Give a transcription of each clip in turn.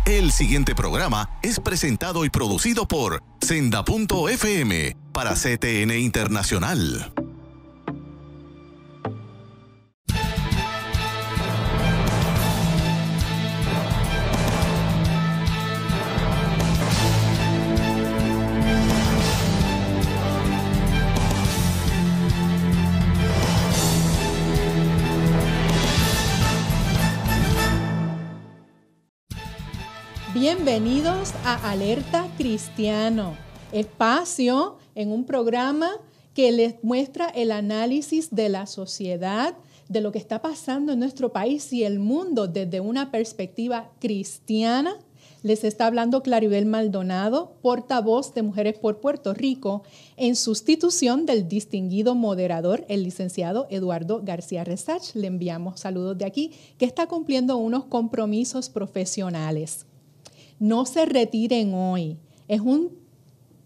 El siguiente programa es presentado y producido por Senda.fm para CTN Internacional. Bienvenidos a Alerta Cristiano, espacio en un programa que les muestra el análisis de la sociedad, de lo que está pasando en nuestro país y el mundo desde una perspectiva cristiana. Les está hablando Claribel Maldonado, portavoz de Mujeres por Puerto Rico, en sustitución del distinguido moderador, el licenciado Eduardo García Resach. Le enviamos saludos de aquí, que está cumpliendo unos compromisos profesionales. No se retiren hoy. Es un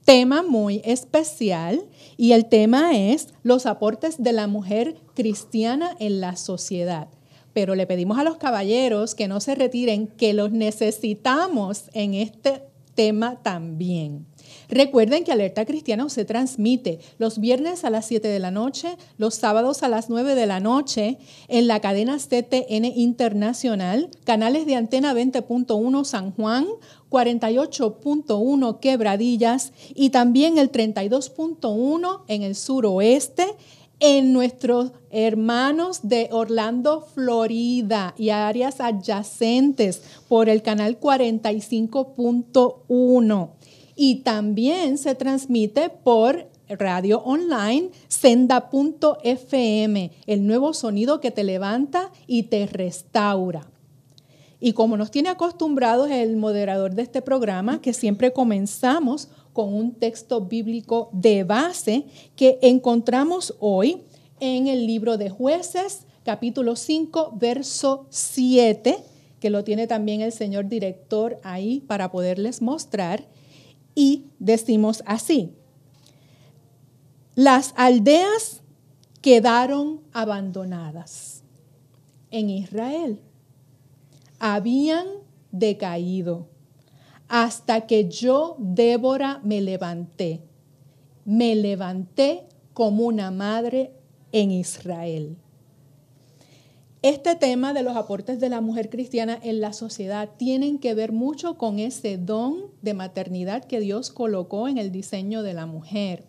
tema muy especial y el tema es los aportes de la mujer cristiana en la sociedad. Pero le pedimos a los caballeros que no se retiren, que los necesitamos en este tema también. Recuerden que Alerta Cristiana se transmite los viernes a las 7 de la noche, los sábados a las 9 de la noche en la cadena CTN Internacional, canales de antena 20.1 San Juan, 48.1 Quebradillas y también el 32.1 en el suroeste, en nuestros hermanos de Orlando, Florida y áreas adyacentes por el canal 45.1. Y también se transmite por radio online Senda.fm, el nuevo sonido que te levanta y te restaura. Y como nos tiene acostumbrados el moderador de este programa, que siempre comenzamos con un texto bíblico de base que encontramos hoy en el libro de Jueces, capítulo 5, verso 7, que lo tiene también el señor director ahí para poderles mostrar. Y decimos así: las aldeas quedaron abandonadas en Israel. Habían decaído hasta que yo, Débora, me levanté como una madre en Israel. Este tema de los aportes de la mujer cristiana en la sociedad tienen que ver mucho con ese don de maternidad que Dios colocó en el diseño de la mujer.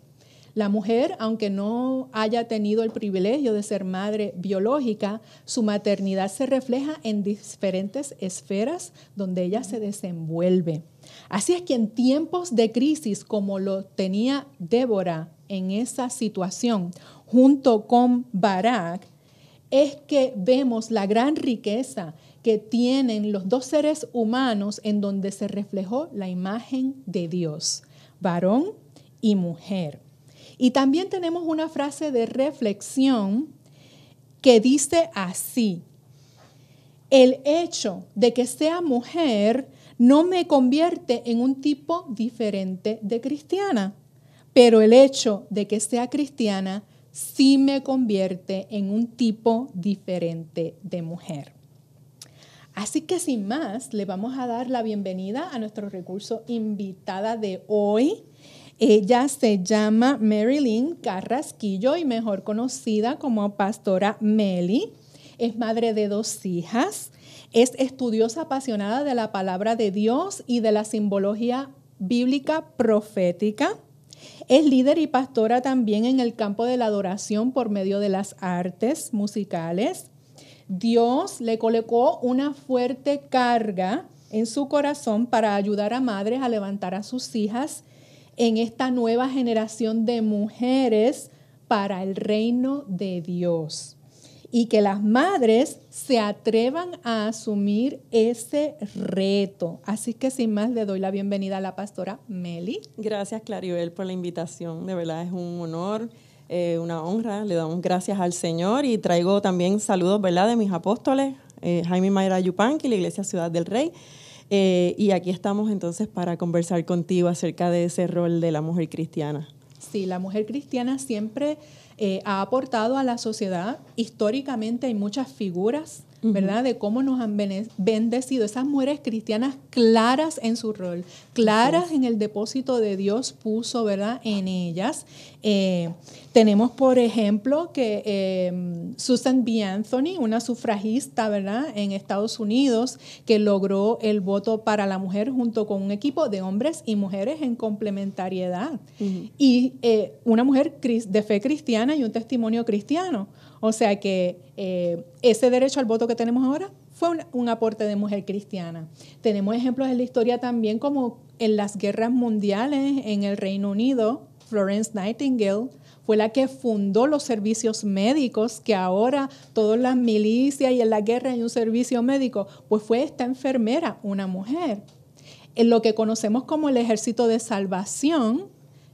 La mujer, aunque no haya tenido el privilegio de ser madre biológica, su maternidad se refleja en diferentes esferas donde ella se desenvuelve. Así es que en tiempos de crisis como lo tenía Débora en esa situación, junto con Barak, es que vemos la gran riqueza que tienen los dos seres humanos en donde se reflejó la imagen de Dios, varón y mujer. Y también tenemos una frase de reflexión que dice así: el hecho de que sea mujer no me convierte en un tipo diferente de cristiana, pero el hecho de que sea cristiana sí me convierte en un tipo diferente de mujer. Así que sin más, le vamos a dar la bienvenida a nuestro recurso invitada de hoy. Ella se llama Marilyn Carrasquillo y mejor conocida como Pastora Meli. Es madre de 2 hijas. Es estudiosa apasionada de la palabra de Dios y de la simbología bíblica profética. Es líder y pastora también en el campo de la adoración por medio de las artes musicales. Dios le colocó una fuerte carga en su corazón para ayudar a madres a levantar a sus hijas en esta nueva generación de mujeres para el reino de Dios. Y que las madres se atrevan a asumir ese reto. Así que sin más le doy la bienvenida a la pastora Meli. Gracias, Claribel, por la invitación. De verdad es un honor, una honra. Le damos gracias al Señor y traigo también saludos, ¿verdad?, de mis apóstoles, Jaime y Mayra Yupanqui, la Iglesia Ciudad del Rey. Y aquí estamos entonces para conversar contigo acerca de ese rol de la mujer cristiana. Sí, la mujer cristiana siempre ha aportado a la sociedad. Históricamente hay muchas figuras ¿verdad? De cómo nos han bendecido. Esas mujeres cristianas claras en su rol, claras en el depósito de Dios puso, ¿verdad?, en ellas. Tenemos, por ejemplo, que Susan B. Anthony, una sufragista, ¿verdad?, en Estados Unidos, que logró el voto para la mujer junto con un equipo de hombres y mujeres en complementariedad. Y una mujer de fe cristiana y un testimonio cristiano. O sea que ese derecho al voto que tenemos ahora fue un aporte de mujer cristiana. Tenemos ejemplos en la historia también, como en las guerras mundiales en el Reino Unido. Florence Nightingale fue la que fundó los servicios médicos, que ahora todas las milicias y en la guerra hay un servicio médico. Pues fue esta enfermera, una mujer. En lo que conocemos como el Ejército de Salvación,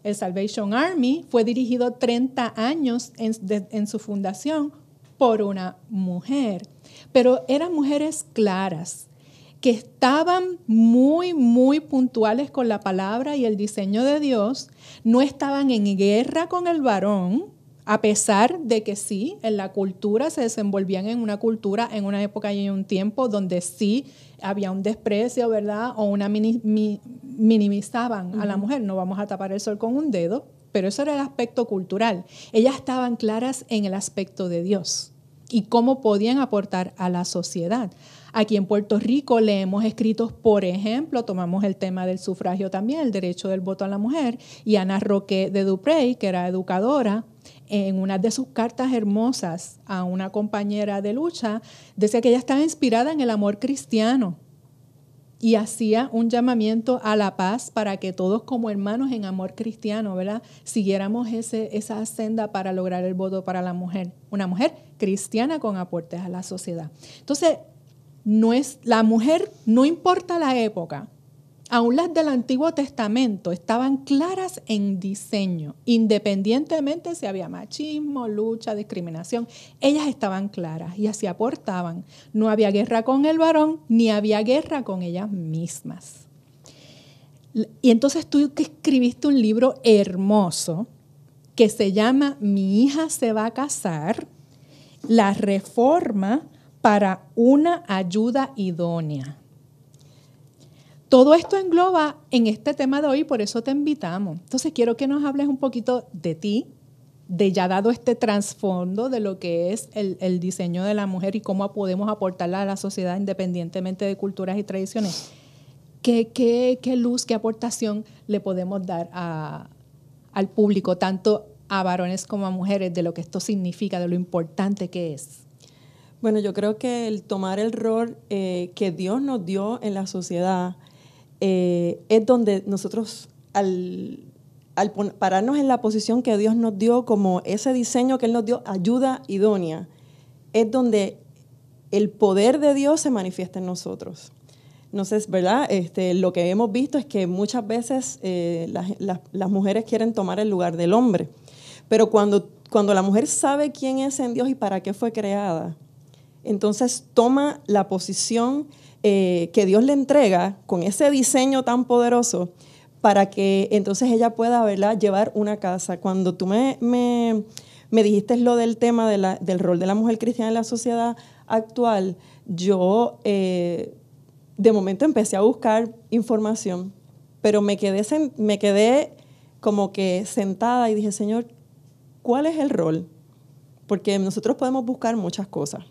el Salvation Army, fue dirigido 30 años en su fundación por una mujer. Pero eran mujeres claras, que estaban muy, muy puntuales con la palabra y el diseño de Dios, no estaban en guerra con el varón, a pesar de que sí, en la cultura se desenvolvían en una cultura, en una época y en un tiempo donde sí había un desprecio, ¿verdad? O una minimizaban a la mujer. No vamos a tapar el sol con un dedo, pero eso era el aspecto cultural. Ellas estaban claras en el aspecto de Dios y cómo podían aportar a la sociedad. Aquí en Puerto Rico leemos escritos, por ejemplo, tomamos el tema del sufragio también, el derecho del voto a la mujer, y Ana Roque de Duprey, que era educadora, en una de sus cartas hermosas a una compañera de lucha, decía que ella estaba inspirada en el amor cristiano y hacía un llamamiento a la paz para que todos como hermanos en amor cristiano, ¿verdad?, siguiéramos esa senda para lograr el voto para la mujer, una mujer cristiana con aportes a la sociedad. Entonces, la mujer, no importa la época, aún las del Antiguo Testamento estaban claras en diseño, independientemente si había machismo, lucha, discriminación, ellas estaban claras y así aportaban. No había guerra con el varón, ni había guerra con ellas mismas. Y entonces tú escribiste un libro hermoso que se llama Mi hija se va a casar, la reforma para una ayuda idónea. Todo esto engloba en este tema de hoy, por eso te invitamos. Entonces quiero que nos hables un poquito de ti, de ya dado este trasfondo de lo que es el diseño de la mujer y cómo podemos aportarla a la sociedad independientemente de culturas y tradiciones. ¿Qué luz, qué aportación le podemos dar al público, tanto a varones como a mujeres, de lo que esto significa, de lo importante que es? Bueno, yo creo que el tomar el rol que Dios nos dio en la sociedad es donde nosotros, al pararnos en la posición que Dios nos dio, como ese diseño que Él nos dio, ayuda idónea, es donde el poder de Dios se manifiesta en nosotros. Entonces, ¿verdad? Lo que hemos visto es que muchas veces las mujeres quieren tomar el lugar del hombre, pero cuando la mujer sabe quién es en Dios y para qué fue creada, entonces toma la posición que Dios le entrega con ese diseño tan poderoso para que entonces ella pueda, ¿verdad?, llevar una casa. Cuando tú me dijiste lo del tema del rol de la mujer cristiana en la sociedad actual, yo de momento empecé a buscar información, pero me quedé como que sentada y dije, Señor, ¿cuál es el rol? Porque nosotros podemos buscar muchas cosas.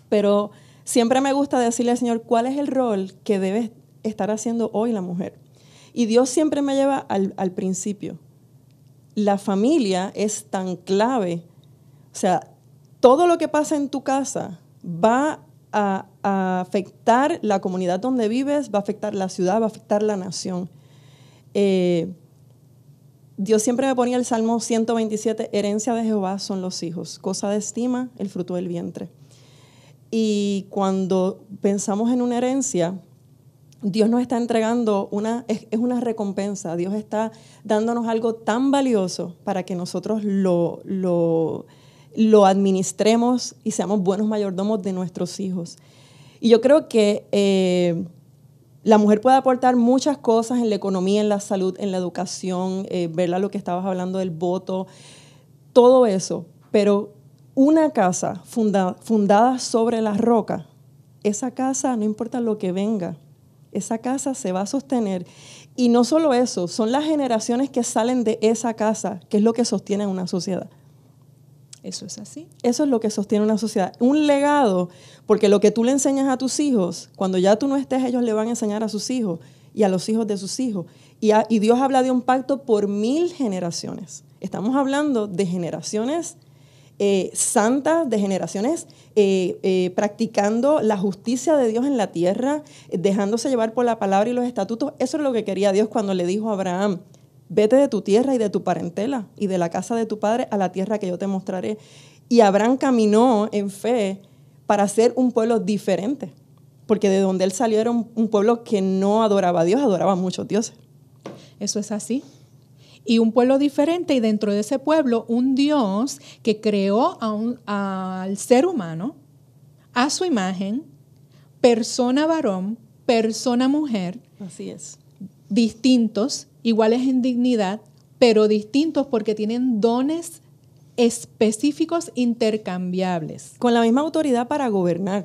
Pero siempre me gusta decirle al Señor, ¿cuál es el rol que debe estar haciendo hoy la mujer? Y Dios siempre me lleva al principio. La familia es tan clave. O sea, todo lo que pasa en tu casa va a afectar la comunidad donde vives, va a afectar la ciudad, va a afectar la nación. Dios siempre me ponía el Salmo 127, herencia de Jehová son los hijos, cosa de estima, el fruto del vientre. Y cuando pensamos en una herencia, Dios nos está entregando es una recompensa. Dios está dándonos algo tan valioso para que nosotros lo administremos y seamos buenos mayordomos de nuestros hijos. Y yo creo que la mujer puede aportar muchas cosas en la economía, en la salud, en la educación, ¿verdad? Lo que estabas hablando del voto, todo eso. Pero una casa fundada sobre la roca, esa casa, no importa lo que venga, esa casa se va a sostener. Y no solo eso, son las generaciones que salen de esa casa, que es lo que sostiene a una sociedad. Eso es así. Eso es lo que sostiene una sociedad. Un legado, porque lo que tú le enseñas a tus hijos, cuando ya tú no estés, ellos le van a enseñar a sus hijos y a los hijos de sus hijos. Y Dios habla de un pacto por 1000 generaciones. Estamos hablando de generaciones santas, de generaciones practicando la justicia de Dios en la tierra, dejándose llevar por la palabra y los estatutos. Eso es lo que quería Dios cuando le dijo a Abraham: vete de tu tierra y de tu parentela y de la casa de tu padre a la tierra que yo te mostraré. Y Abraham caminó en fe para ser un pueblo diferente, porque de donde él salió era un pueblo que no adoraba a Dios, adoraba a muchos dioses. Eso es así. Y un pueblo diferente, y dentro de ese pueblo un Dios que creó al ser humano a su imagen, persona varón, persona mujer. Así es. Distintos, iguales en dignidad, pero distintos porque tienen dones específicos intercambiables. Con la misma autoridad para gobernar,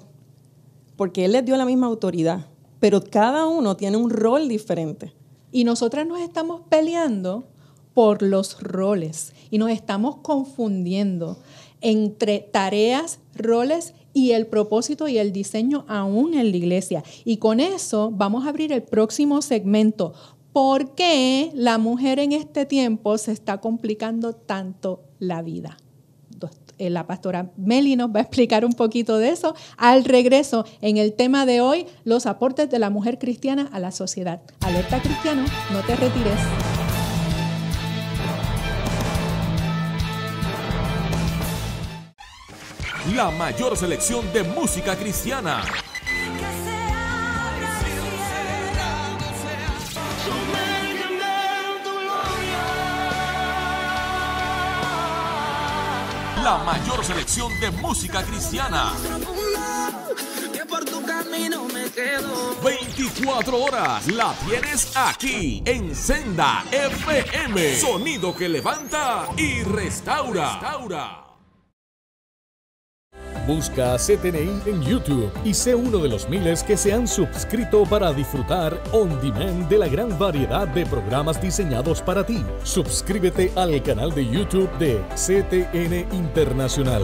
porque Él les dio la misma autoridad, pero cada uno tiene un rol diferente. Y nosotras nos estamos peleando por los roles y nos estamos confundiendo entre tareas, roles y el propósito y el diseño aún en la iglesia. Y con eso vamos a abrir el próximo segmento. ¿Por qué la mujer en este tiempo se está complicando tanto la vida? La pastora Meli nos va a explicar un poquito de eso al regreso en el tema de hoy, los aportes de la mujer cristiana a la sociedad. Alerta Cristiano, no te retires. La mayor selección de música cristiana. La mayor selección de música cristiana. 24 horas la tienes aquí en Senda FM. Sonido que levanta y restaura. Busca CTNI en YouTube y sé uno de los miles que se han suscrito para disfrutar on demand de la gran variedad de programas diseñados para ti. Suscríbete al canal de YouTube de CTN Internacional.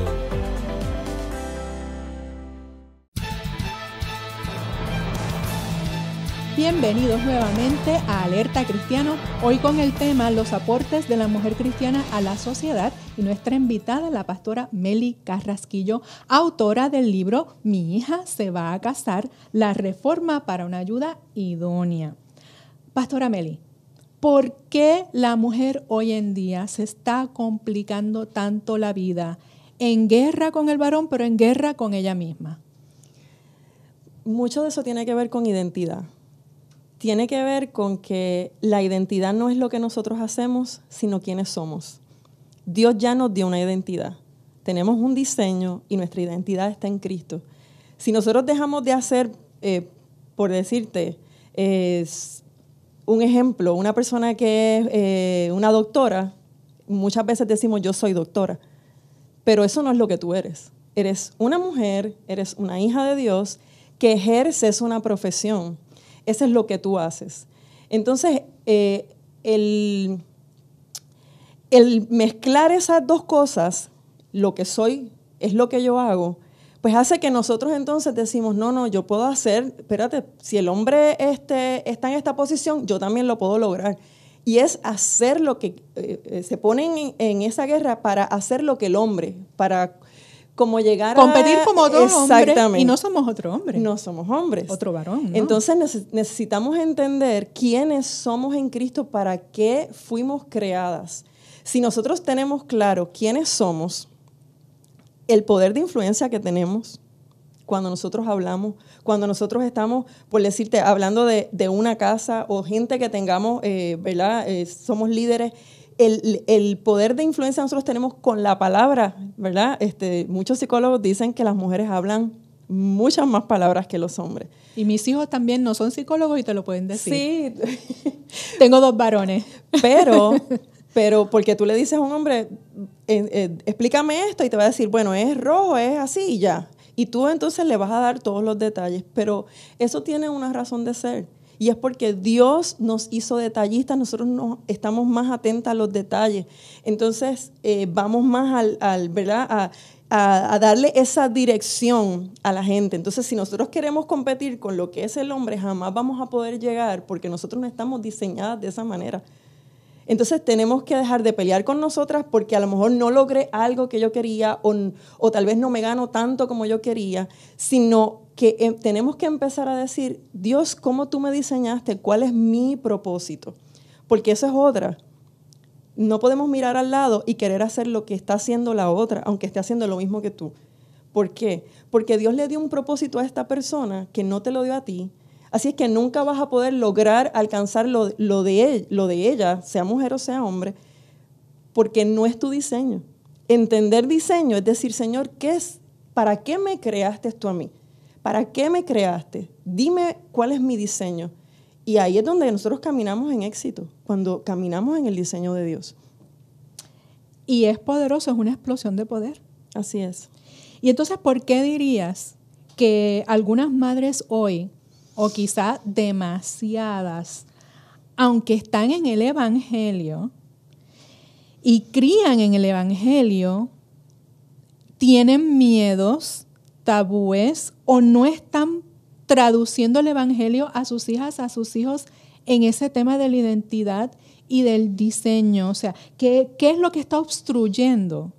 Bienvenidos nuevamente a Alerta Cristiano, hoy con el tema los aportes de la mujer cristiana a la sociedad y nuestra invitada, la pastora Meli Carrasquillo, autora del libro Mi hija se va a casar, la reforma para una ayuda idónea. Pastora Meli, ¿por qué la mujer hoy en día se está complicando tanto la vida? En guerra con el varón, pero en guerra con ella misma. Mucho de eso tiene que ver con identidad. Tiene que ver con que la identidad no es lo que nosotros hacemos, sino quiénes somos. Dios ya nos dio una identidad. Tenemos un diseño y nuestra identidad está en Cristo. Si nosotros dejamos de hacer, por decirte, un ejemplo, una persona que es una doctora, muchas veces decimos yo soy doctora, pero eso no es lo que tú eres. Eres una mujer, eres una hija de Dios que ejerces una profesión. Eso es lo que tú haces. Entonces, el mezclar esas dos cosas, lo que soy es lo que yo hago, pues hace que nosotros entonces decimos, no, yo puedo hacer, espérate, si el hombre está en esta posición, yo también lo puedo lograr. Y es hacer lo que se ponen en esa guerra para hacer lo que el hombre, para como llegar competir como otro hombre, y no somos otro hombre. No somos hombres. Otro varón, ¿no? Entonces necesitamos entender quiénes somos en Cristo, para qué fuimos creadas. Si nosotros tenemos claro quiénes somos, el poder de influencia que tenemos cuando nosotros hablamos, cuando nosotros estamos, por decirte, hablando de una casa o gente que tengamos, ¿verdad? Somos líderes. El poder de influencia nosotros tenemos con la palabra, ¿verdad? Muchos psicólogos dicen que las mujeres hablan muchas más palabras que los hombres. Y mis hijos también no son psicólogos y te lo pueden decir. Sí. Tengo 2 varones. Pero Pero porque tú le dices a un hombre, explícame esto, y te va a decir, bueno, es rojo, es así y ya. Y tú entonces le vas a dar todos los detalles. Pero eso tiene una razón de ser. Y es porque Dios nos hizo detallistas, nosotros estamos más atentos a los detalles. Entonces, vamos más ¿verdad? A darle esa dirección a la gente. Entonces, si nosotros queremos competir con lo que es el hombre, jamás vamos a poder llegar porque nosotros no estamos diseñadas de esa manera. Entonces tenemos que dejar de pelear con nosotras porque a lo mejor no logré algo que yo quería o tal vez no me gano tanto como yo quería, sino que tenemos que empezar a decir, Dios, ¿cómo tú me diseñaste? ¿Cuál es mi propósito? Porque eso es otra. No podemos mirar al lado y querer hacer lo que está haciendo la otra, aunque esté haciendo lo mismo que tú. ¿Por qué? Porque Dios le dio un propósito a esta persona que no te lo dio a ti. Así es que nunca vas a poder lograr alcanzar lo de ella, sea mujer o sea hombre, porque no es tu diseño. Entender diseño es decir, Señor, ¿para qué me creaste tú a mí? ¿Para qué me creaste? Dime cuál es mi diseño. Y ahí es donde nosotros caminamos en éxito, cuando caminamos en el diseño de Dios. Y es poderoso, es una explosión de poder. Así es. Y entonces, ¿por qué dirías que algunas madres hoy, o quizá demasiadas, aunque están en el Evangelio y crían en el Evangelio, tienen miedos, tabúes o no están traduciendo el Evangelio a sus hijas, a sus hijos en ese tema de la identidad y del diseño? O sea, ¿qué es lo que está obstruyendo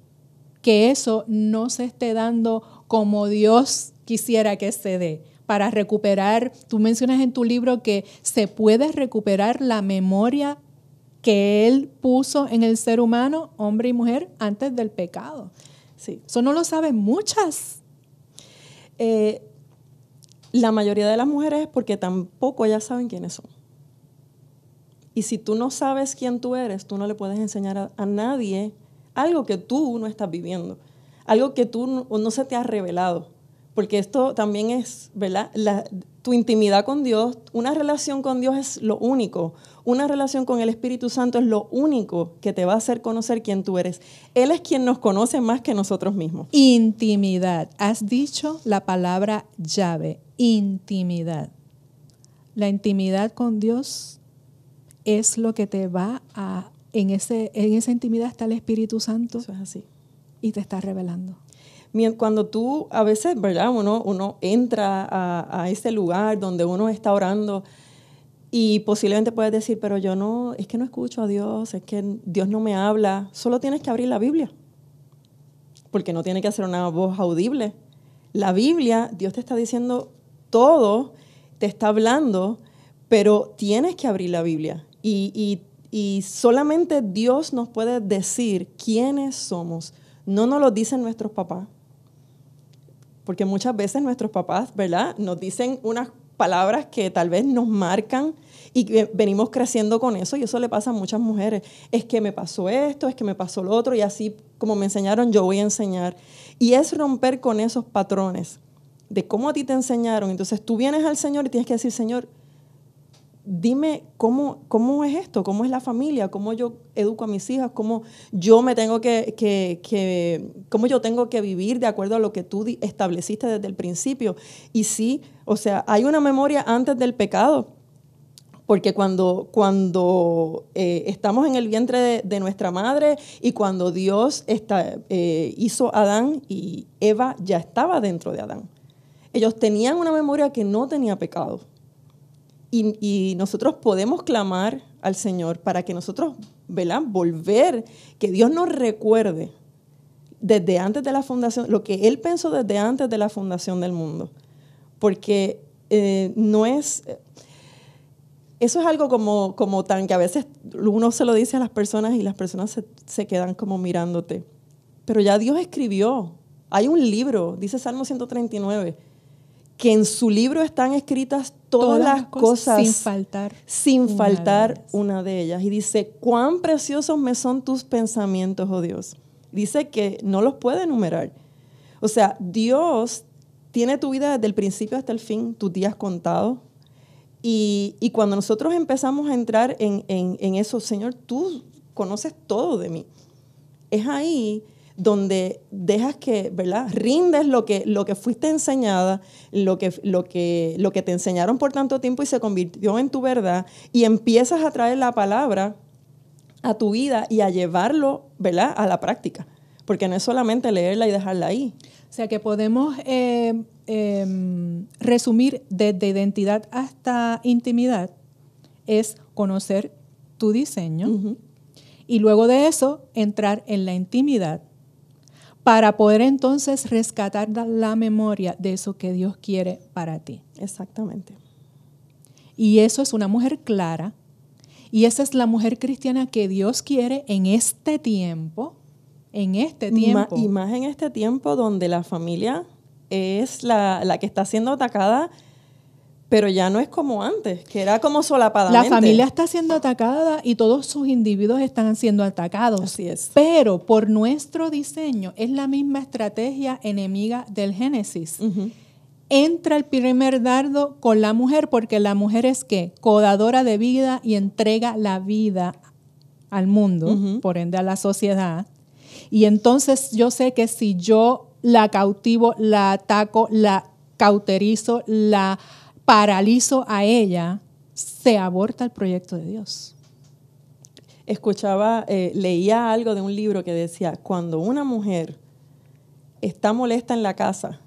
que eso no se esté dando como Dios quisiera que se dé? Para recuperar, tú mencionas en tu libro que se puede recuperar la memoria que Él puso en el ser humano, hombre y mujer, antes del pecado. Sí. Eso no lo saben muchas. La mayoría de las mujeres es porque tampoco ellas saben quiénes son. Y si tú no sabes quién tú eres, tú no le puedes enseñar a nadie algo que tú no estás viviendo, algo que tú no se te ha revelado. Porque esto también es, ¿verdad? Tu intimidad con Dios, una relación con Dios es lo único. Una relación con el Espíritu Santo es lo único que te va a hacer conocer quién tú eres. Él es quien nos conoce más que nosotros mismos. Intimidad. Has dicho la palabra llave, intimidad. La intimidad con Dios es lo que te va a... En esa intimidad está el Espíritu Santo. Eso es así. Y te está revelando. Cuando tú, a veces, ¿verdad? Uno entra a ese lugar donde uno está orando y posiblemente puedes decir, pero es que no escucho a Dios, es que Dios no me habla. Solo tienes que abrir la Biblia, porque no tiene que ser una voz audible. La Biblia, Dios te está diciendo todo, te está hablando, pero tienes que abrir la Biblia. Y solamente Dios nos puede decir quiénes somos. No nos lo dicen nuestros papás. Porque muchas veces nuestros papás, ¿verdad?, nos dicen unas palabras que tal vez nos marcan y venimos creciendo con eso, y eso le pasa a muchas mujeres. Es que me pasó esto, es que me pasó lo otro, y así como me enseñaron, yo voy a enseñar. Y es romper con esos patrones de cómo a ti te enseñaron. Entonces tú vienes al Señor y tienes que decir, Señor, dime cómo es esto, cómo es la familia, cómo yo educo a mis hijas, cómo yo me tengo cómo yo tengo que vivir de acuerdo a lo que tú estableciste desde el principio. Y sí, o sea, hay una memoria antes del pecado, porque cuando estamos en el vientre de nuestra madre y cuando Dios hizo a Adán y Eva, ya estaba dentro de Adán. Ellos tenían una memoria que no tenía pecado. Y nosotros podemos clamar al Señor para que nosotros, ¿verdad?, volver, que Dios nos recuerde desde antes de la fundación, lo que Él pensó desde antes de la fundación del mundo. Porque no es... Eso es algo como tan que a veces uno se lo dice a las personas y las personas se quedan como mirándote. Pero ya Dios escribió. Hay un libro, dice Salmo 139, que en su libro están escritas todas las cosas sin faltar una de ellas. Y dice, cuán preciosos me son tus pensamientos, oh Dios. Dice que no los puede enumerar. O sea, Dios tiene tu vida desde el principio hasta el fin, tus días contados. Y cuando nosotros empezamos a entrar en eso, Señor, tú conoces todo de mí. Es ahí donde dejas que, ¿verdad? Rindes lo que fuiste enseñada, lo que te enseñaron por tanto tiempo y se convirtió en tu verdad, y empiezas a traer la palabra a tu vida y a llevarlo, ¿verdad?, a la práctica. Porque no es solamente leerla y dejarla ahí. O sea que podemos resumir desde identidad hasta intimidad, es conocer tu diseño y luego de eso entrar en la intimidad para poder entonces rescatar la memoria de eso que Dios quiere para ti. Exactamente. Y eso es una mujer clara, y esa es la mujer cristiana que Dios quiere en este tiempo. En este tiempo. Y más en este tiempo donde la familia es la que está siendo atacada, pero ya no es como antes, que era como solapadamente. La familia está siendo atacada y todos sus individuos están siendo atacados. Así es. Pero por nuestro diseño es la misma estrategia enemiga del Génesis. Entra el primer dardo con la mujer, porque la mujer es ¿qué? Codadora de vida y entrega la vida al mundo, por ende a la sociedad. Y entonces yo sé que si yo la cautivo, la ataco, la cauterizo, la paralizo a ella, se aborta el proyecto de Dios. Leía algo de un libro que decía, cuando una mujer está molesta en la casa,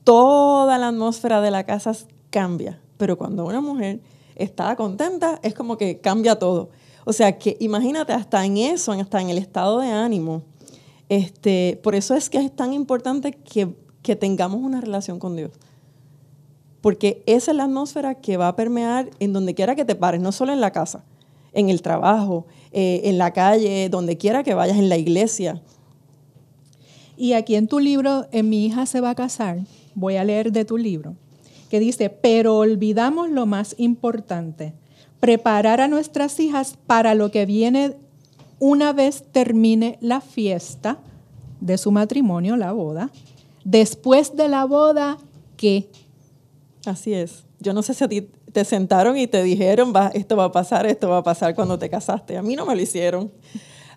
toda la atmósfera de la casa cambia. Pero cuando una mujer está contenta, es como que cambia todo. O sea, que imagínate hasta en eso, hasta en el estado de ánimo. Por eso es que es tan importante que tengamos una relación con Dios. Porque esa es la atmósfera que va a permear en donde quiera que te pares, no solo en la casa, en el trabajo, en la calle, donde quiera que vayas, en la iglesia. Y aquí en tu libro, en Mi hija se va a casar, voy a leer de tu libro, que dice, pero olvidamos lo más importante, preparar a nuestras hijas para lo que viene una vez termine la fiesta de su matrimonio, la boda. Después de la boda, ¿qué? Así es. Yo no sé si a ti te sentaron y te dijeron, esto va a pasar cuando te casaste. A mí no me lo hicieron.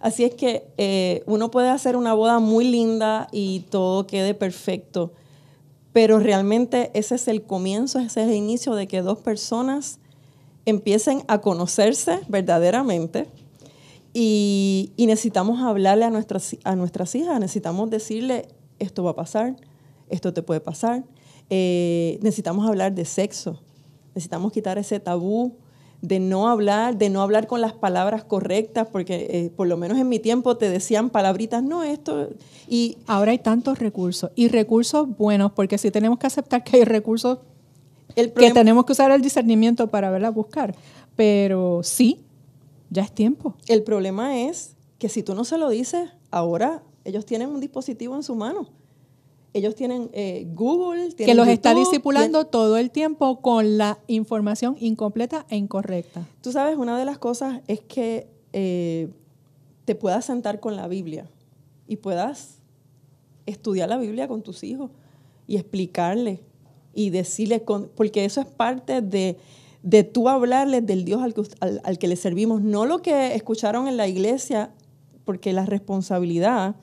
Así es que uno puede hacer una boda muy linda y todo quede perfecto, pero realmente ese es el comienzo, ese es el inicio de que dos personas empiecen a conocerse verdaderamente. Y necesitamos hablarle a nuestras hijas, necesitamos decirle, esto va a pasar, esto te puede pasar. Necesitamos hablar de sexo, necesitamos quitar ese tabú de no hablar con las palabras correctas, porque por lo menos en mi tiempo te decían palabritas, no, esto. Y ahora hay tantos recursos, y recursos buenos, porque sí tenemos que aceptar que hay recursos que tenemos que usar el discernimiento para verla buscar, pero sí. Ya es tiempo. El problema es que si tú no se lo dices, ahora ellos tienen un dispositivo en su mano. Ellos tienen Google, tienen que los YouTube, está discipulando todo el tiempo con la información incompleta e incorrecta. Tú sabes, una de las cosas es que te puedas sentar con la Biblia y puedas estudiar la Biblia con tus hijos y explicarles y decirles, porque eso es parte de tú hablarles del Dios al que le servimos, no lo que escucharon en la iglesia, porque la responsabilidad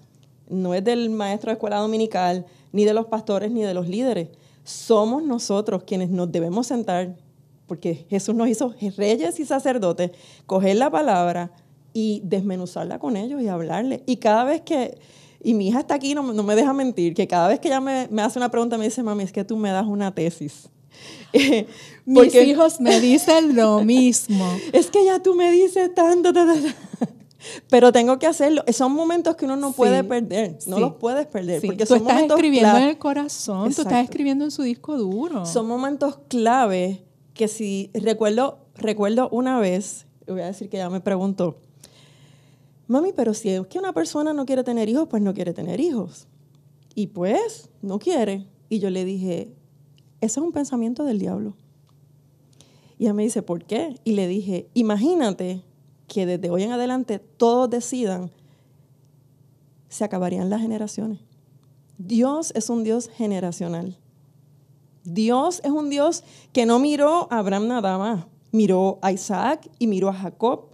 no es del maestro de escuela dominical, ni de los pastores, ni de los líderes. Somos nosotros quienes nos debemos sentar, porque Jesús nos hizo reyes y sacerdotes, coger la palabra y desmenuzarla con ellos y hablarles. Y cada vez y mi hija está aquí, no me deja mentir, que cada vez que ella me hace una pregunta, me dice, mami, es que tú me das una tesis. Mis hijos me dicen lo mismo. Es que ya tú me dices tanto. Pero tengo que hacerlo. Son momentos que uno no puede perder. No los puedes perder. Sí. Porque tú son estás momentos escribiendo en el corazón. Exacto. Tú estás escribiendo en su disco duro. Son momentos clave que si recuerdo una vez, voy a decir que ella me preguntó, mami, pero si es que una persona no quiere tener hijos, pues no quiere tener hijos. Y pues no quiere. Y yo le dije, eso es un pensamiento del diablo. Y ella me dice, ¿por qué? Y le dije, imagínate que desde hoy en adelante todos decidan, se acabarían las generaciones. Dios es un Dios generacional. Dios es un Dios que no miró a Abraham nada más, miró a Isaac y miró a Jacob.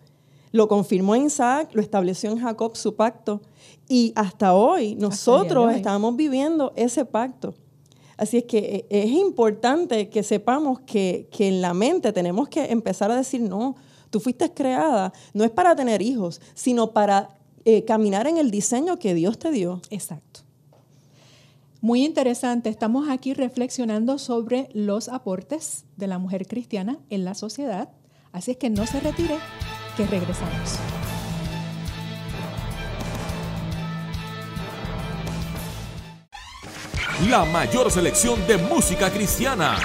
lo confirmó en Isaac, lo estableció en Jacob, su pacto. Y hasta hoy nosotros estamos viviendo ese pacto. Así es que es importante que sepamos que en la mente tenemos que empezar a decir, no, tú fuiste creada, no es para tener hijos, sino para caminar en el diseño que Dios te dio. Exacto. Muy interesante. Estamos aquí reflexionando sobre los aportes de la mujer cristiana en la sociedad. Así es que no se retire, que regresamos. La mayor selección de música cristiana.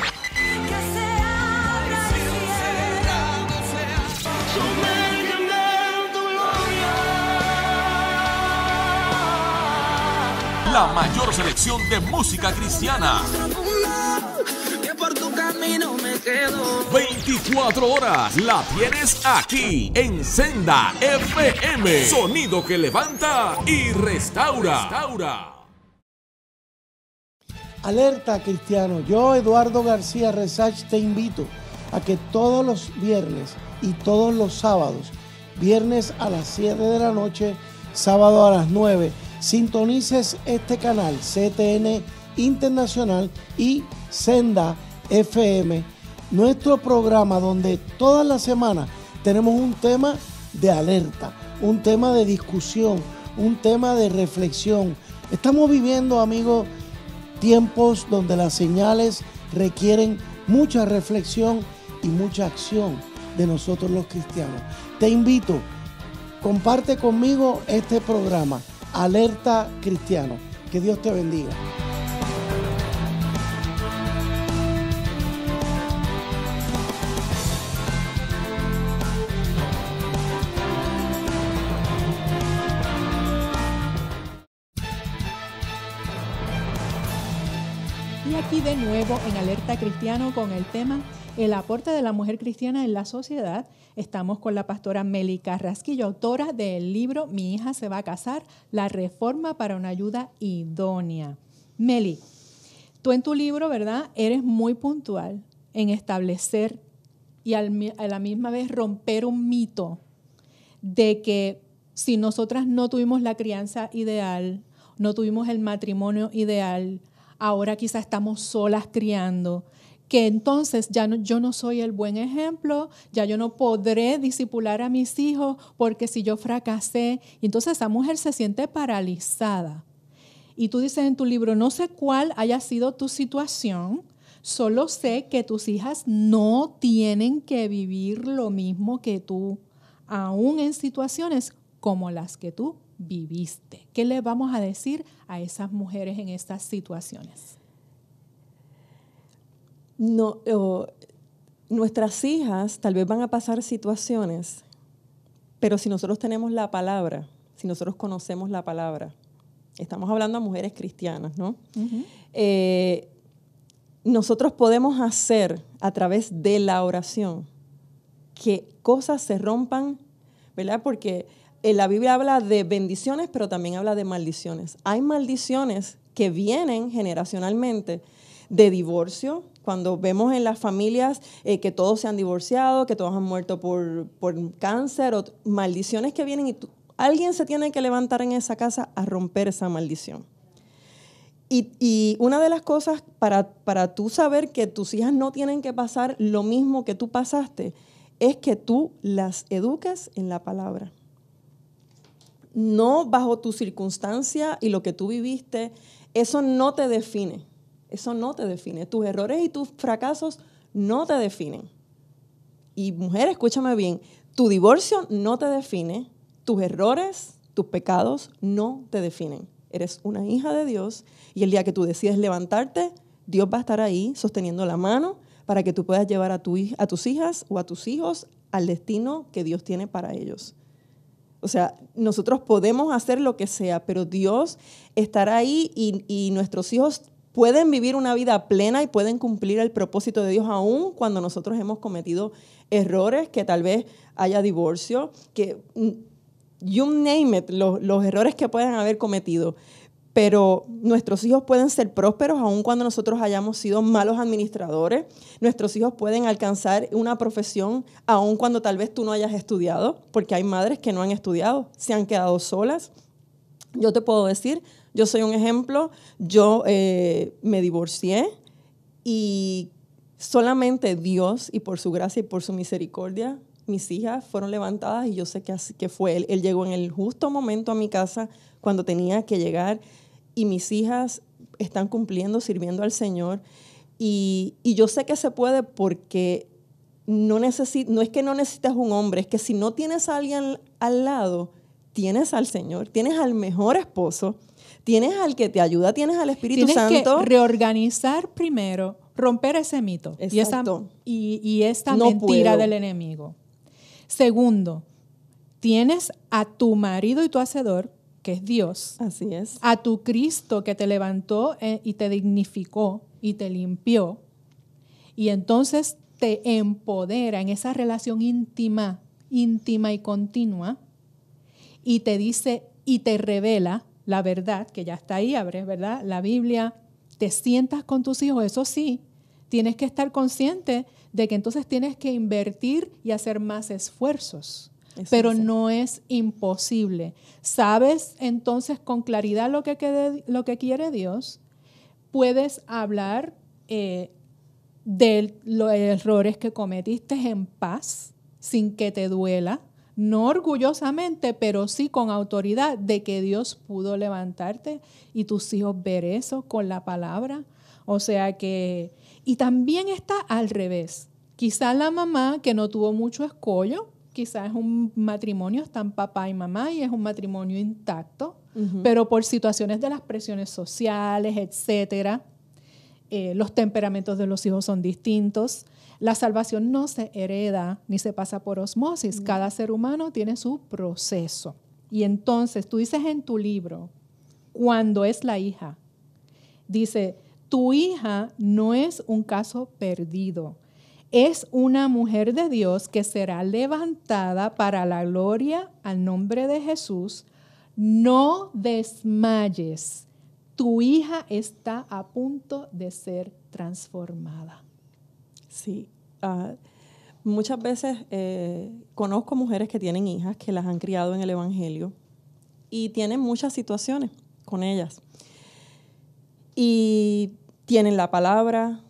La mayor selección de música cristiana. 24 horas la tienes aquí en Senda FM. Sonido que levanta y restaura. Alerta cristiano, yo Eduardo García Resach te invito a que todos los viernes y todos los sábados, viernes a las 7 de la noche, sábado a las 9, sintonices este canal CTN Internacional y Senda FM, nuestro programa donde todas las semanas tenemos un tema de alerta, un tema de discusión, un tema de reflexión. Estamos viviendo, amigos, tiempos donde las señales requieren mucha reflexión y mucha acción de nosotros los cristianos. Te invito, comparte conmigo este programa, Alerta Cristiano. Que Dios te bendiga. Y aquí de nuevo en Alerta Cristiano con el tema El aporte de la mujer cristiana en la sociedad. Estamos con la pastora Meli Carrasquillo, autora del libro Mi hija se va a casar, la reforma para una ayuda idónea. Meli, tú en tu libro, ¿verdad?, eres muy puntual en establecer y a la misma vez romper un mito de que si nosotras no tuvimos la crianza ideal, no tuvimos el matrimonio ideal, ahora quizás estamos solas criando, que entonces yo no soy el buen ejemplo, ya yo no podré discipular a mis hijos porque si yo fracasé, y entonces esa mujer se siente paralizada. Y tú dices en tu libro, no sé cuál haya sido tu situación, solo sé que tus hijas no tienen que vivir lo mismo que tú, aún en situaciones como las que tú viviste. ¿Qué le vamos a decir a esas mujeres en estas situaciones? No, nuestras hijas tal vez van a pasar situaciones, pero si nosotros tenemos la palabra, si nosotros conocemos la palabra, estamos hablando a mujeres cristianas, ¿no? Uh-huh. Nosotros podemos hacer a través de la oración que cosas se rompan, ¿verdad? Porque la Biblia habla de bendiciones, pero también habla de maldiciones. Hay maldiciones que vienen generacionalmente de divorcio, cuando vemos en las familias que todos se han divorciado, que todos han muerto por cáncer, o maldiciones que vienen y alguien se tiene que levantar en esa casa a romper esa maldición. Y una de las cosas para tú saber que tus hijas no tienen que pasar lo mismo que tú pasaste es que tú las eduques en la palabra. No bajo tu circunstancia y lo que tú viviste, eso no te define. Eso no te define. Tus errores y tus fracasos no te definen. Y mujer, escúchame bien, tu divorcio no te define, tus errores, tus pecados no te definen. Eres una hija de Dios y el día que tú decides levantarte, Dios va a estar ahí sosteniendo la mano para que tú puedas llevar a tus hijas o a tus hijos al destino que Dios tiene para ellos. O sea, nosotros podemos hacer lo que sea, pero Dios estará ahí y nuestros hijos pueden vivir una vida plena y pueden cumplir el propósito de Dios aún cuando nosotros hemos cometido errores, que tal vez haya divorcio, que you name it, los errores que puedan haber cometido. pero nuestros hijos pueden ser prósperos aun cuando nosotros hayamos sido malos administradores. Nuestros hijos pueden alcanzar una profesión aun cuando tal vez tú no hayas estudiado, porque hay madres que no han estudiado, se han quedado solas. Yo te puedo decir, yo soy un ejemplo, yo me divorcié y solamente Dios y por su gracia y por su misericordia, mis hijas fueron levantadas y yo sé que fue Él. Él llegó en el justo momento a mi casa cuando tenía que llegar y mis hijas están cumpliendo, sirviendo al Señor. Y yo sé que se puede porque no es que no necesitas un hombre, es que si no tienes a alguien al lado, tienes al Señor, tienes al mejor esposo, tienes al que te ayuda, tienes al Espíritu Santo. Tienes que reorganizar primero, romper ese mito y esta mentira del enemigo. Segundo, tienes a tu marido y tu hacedor, que es Dios. Así es. A tu Cristo que te levantó y te dignificó y te limpió. Y entonces te empodera en esa relación íntima y continua. Y te dice y te revela la verdad, que ya está ahí, abres, ¿verdad? La Biblia, te sientas con tus hijos, eso sí, tienes que estar consciente de que entonces tienes que invertir y hacer más esfuerzos. Eso pero sí. No es imposible. Sabes entonces con claridad lo que quiere Dios. Puedes hablar de los errores que cometiste en paz, sin que te duela. No orgullosamente, pero sí con autoridad de que Dios pudo levantarte y tus hijos ver eso con la palabra. O sea que... Y también está al revés. Quizás la mamá que no tuvo mucho escollo, quizás es un matrimonio, están papá y mamá y es un matrimonio intacto, pero por situaciones de las presiones sociales, etcétera, los temperamentos de los hijos son distintos. La salvación no se hereda ni se pasa por osmosis. Cada ser humano tiene su proceso. Y entonces tú dices en tu libro, cuando es la hija, dice, tu hija no es un caso perdido. Es una mujer de Dios que será levantada para la gloria al nombre de Jesús. No desmayes. Tu hija está a punto de ser transformada. Sí. Muchas veces conozco mujeres que tienen hijas que las han criado en el Evangelio y tienen muchas situaciones con ellas. Y tienen la palabra,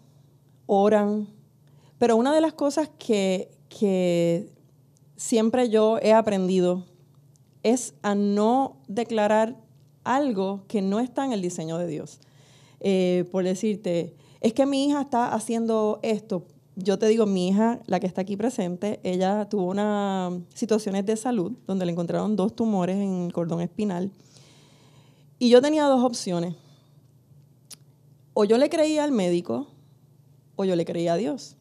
oran. Pero una de las cosas que siempre yo he aprendido es a no declarar algo que no está en el diseño de Dios. Por decirte, es que mi hija está haciendo esto. Yo te digo, mi hija, la que está aquí presente, ella tuvo unas situaciones de salud donde le encontraron 2 tumores en el cordón espinal. Y yo tenía 2 opciones. O yo le creía al médico o yo le creía a Dios.